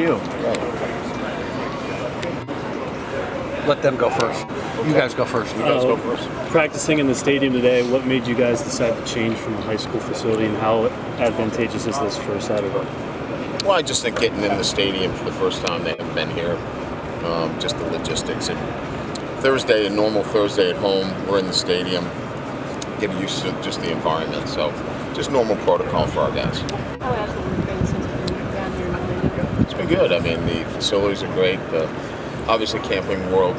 You. Let them go first. You guys go first. You guys go first. Practicing in the stadium today, what made you guys decide to change from a high school facility, and how advantageous is this for Saturday? Well, I just think getting in the stadium for the first time, they haven't been here, just the logistics. And Thursday, a normal Thursday at home, we're in the stadium, getting used to just the environment. So just normal protocol for our guys. How has it been since you've been down here in Orlando? It's been good. I mean, the facilities are great. Obviously, Camping World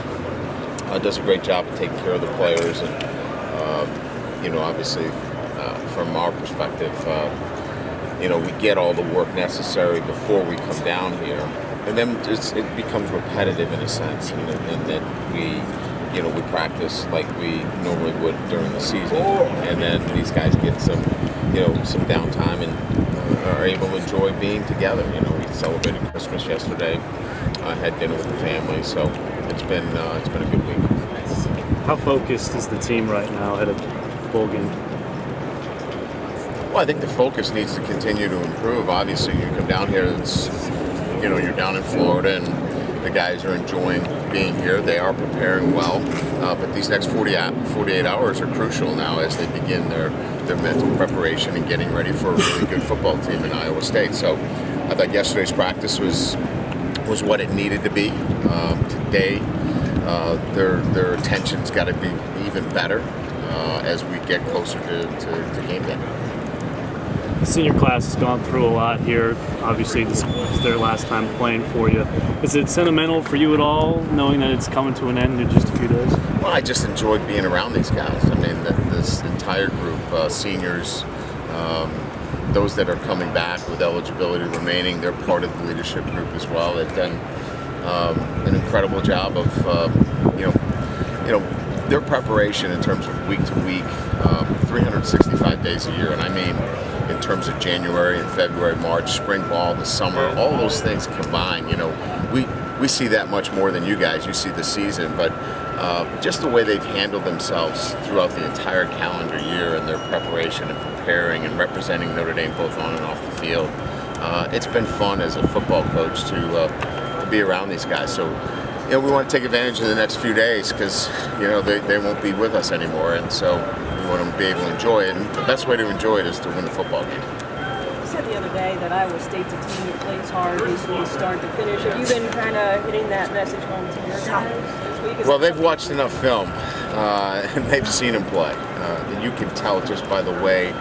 does a great job of taking care of the players. And, obviously, from our perspective, we get all the work necessary before we come down here. And then it becomes repetitive in a sense, and that we practice like we normally would during the season. And then these guys get some downtime and are able to enjoy being together. We celebrated Christmas yesterday, had dinner with the family, so it's been a good week. How focused is the team right now ahead of the bowl game? Well, I think the focus needs to continue to improve. Obviously, you come down here, you're down in Florida, and the guys are enjoying being here. They are preparing well, but these next 48 hours are crucial now as they begin their mental preparation and getting ready for a really good football team in Iowa State. So I thought yesterday's practice was what it needed to be. Today, their attention's got to be even better as we get closer to game day. The senior class has gone through a lot here. Obviously, this is their last time playing for you. Is it sentimental for you at all, knowing that it's coming to an end in just a few days? Well, I just enjoyed being around these guys. I mean, this entire group, seniors, those that are coming back with eligibility remaining, they're part of the leadership group as well. They've done an incredible job of, their preparation in terms of week to week, 365 days a year, and I mean in terms of January and February, March, spring ball, the summer, all those things combined. We see that much more than you guys. You see the season, but just the way they've handled themselves throughout the entire calendar year and their preparation and preparing and representing Notre Dame both on and off the field. It's been fun as a football coach to be around these guys. So, we want to take advantage of the next few days because, they won't be with us anymore. And so we want to be able to enjoy it. And the best way to enjoy it is to win the football game. You said the other day that Iowa State's a team that plays hard, basically start to finish. Have you been kind of hitting that message home to your guys this week? Well, they've watched enough film and they've seen him play. You can tell just by the way,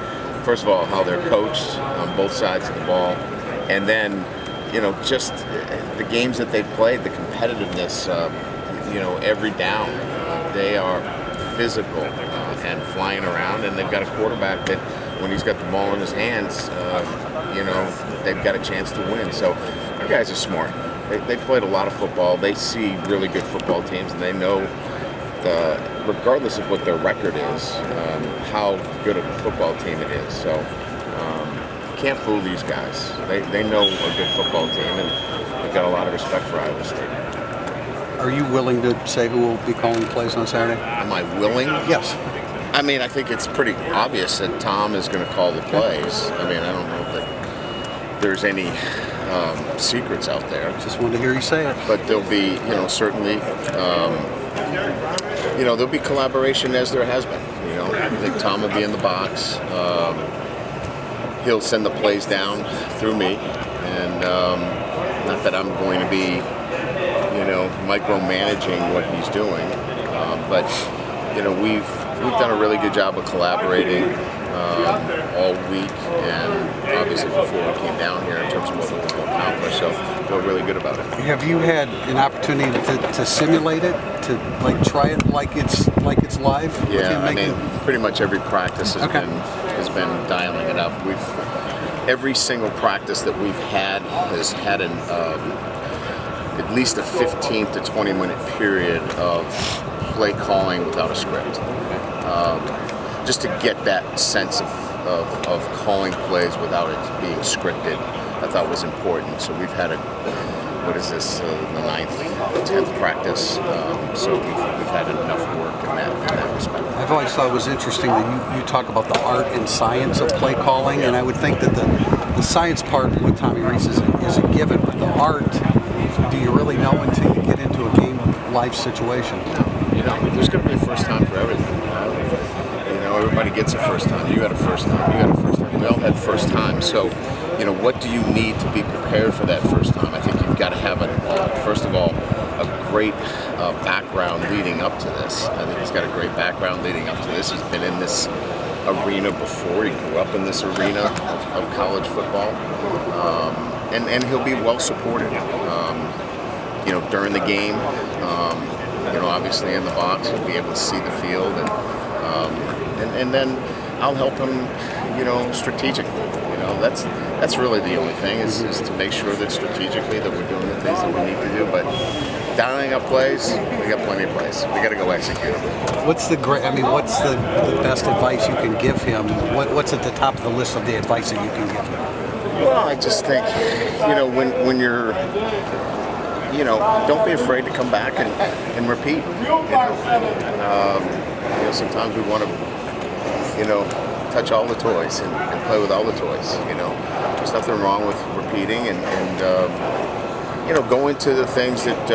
first of all, how they're coached on both sides of the ball, and then just the games that they've played, the competitiveness, every down. They are physical and flying around, and they've got a quarterback that when he's got the ball in his hands, they've got a chance to win. So our guys are smart. They played a lot of football. They see really good football teams, and they know regardless of what their record is, how good of a football team it is. So can't fool these guys. They know a good football team, and they've got a lot of respect for Iowa State. Are you willing to say who will be calling plays on Saturday? Am I willing? Yes. I mean, I think it's pretty obvious that Tom is going to call the plays. I mean, I don't know that there's any secrets out there. Just wanted to hear you say it. But there'll be, certainly, there'll be collaboration as there has been. I think Tom will be in the box. He'll send the plays down through me, and not that I'm going to be, micromanaging what he's doing, but we've done a really good job of collaborating all week, and obviously before we came down here in terms of what we want to accomplish. So I feel really good about it. Have you had an opportunity to simulate it, to try it like it's live? Yeah, I mean, pretty much every practice has been dialing it up. Every single practice that we've had has had at least a 15 to 20 minute period of play calling without a script, just to get that sense of calling plays without it being scripted. I thought was important. So we've had the 9th, 10th practice. So we've had enough work in that respect. I've always thought it was interesting that you talk about the art and science of play calling, and I would think that the science part with Tommy Rees is a given, but the art, do you really know until you get into a game life situation? You know, there's going to be a first time for everything. You know, everybody gets a first time. You had a first time. You had a first time. We all had first time. So, you know, what do you need to be prepared for that first time? I think you've got to have, first of all, a great background leading up to this. I think he's got a great background leading up to this. He's been in this arena before. He grew up in this arena of college football. And he'll be well supported. You know, during the game, you know, obviously in the box, he'll be able to see the field, and then I'll help him, you know, strategically. You know, that's really the only thing is to make sure that strategically that we're doing the things that we need to do. But dialing up plays, we got plenty of plays. We got to go execute them. What's the best advice you can give him? What's at the top of the list of the advice that you can give him? Well, I just think, you know, when you're, you know, don't be afraid to come back and repeat. You know, sometimes we want to, you know, touch all the toys and play with all the toys. You know, there's nothing wrong with repeating and you know, going to the things that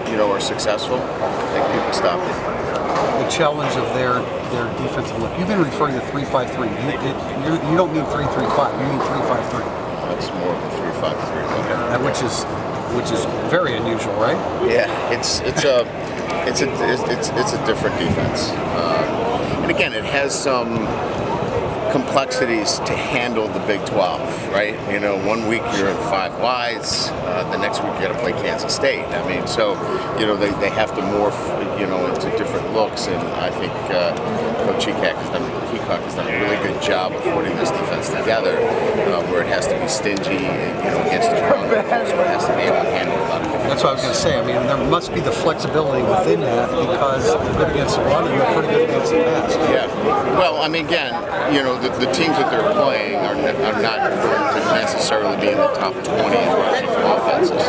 you know are successful. Make people stop it. The challenge of their defensive look. You've been referring to 3-5-3. You don't mean 3-3-5. You mean 3-5-3. That's more of a 3-5-3. Which is very unusual, right? Yeah, it's a different defense, and again, it has some complexities to handle the Big 12, right? You know, one week you're in 5 wides, the next week you got to play Kansas State. I mean, so you know they have to morph, you know, into different looks, and I think Coach Heacock has done a really good job of putting this defense together, where it has to be stingy, you know, against the run, so it has to be able to handle a lot of different. That's what I was going to say. I mean, there must be the flexibility within that because they're good against the run and they're pretty good against the pass. Yeah. Well, I mean, again, you know, the teams that they're playing are not going to necessarily be in the top 20 in rushing offenses.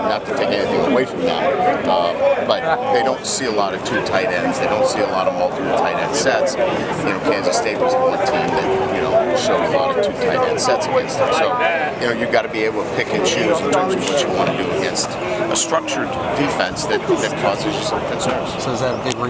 Not to take anything away from them, but they don't see a lot of 2 tight ends. They don't see a lot of multiple tight end sets. You know, Kansas State was the one team that, you know, showed a lot of 2 tight end sets against them. So, you know, you've got to be able to pick and choose in terms of what you want to do against a structured defense that causes you some concerns. So is that a big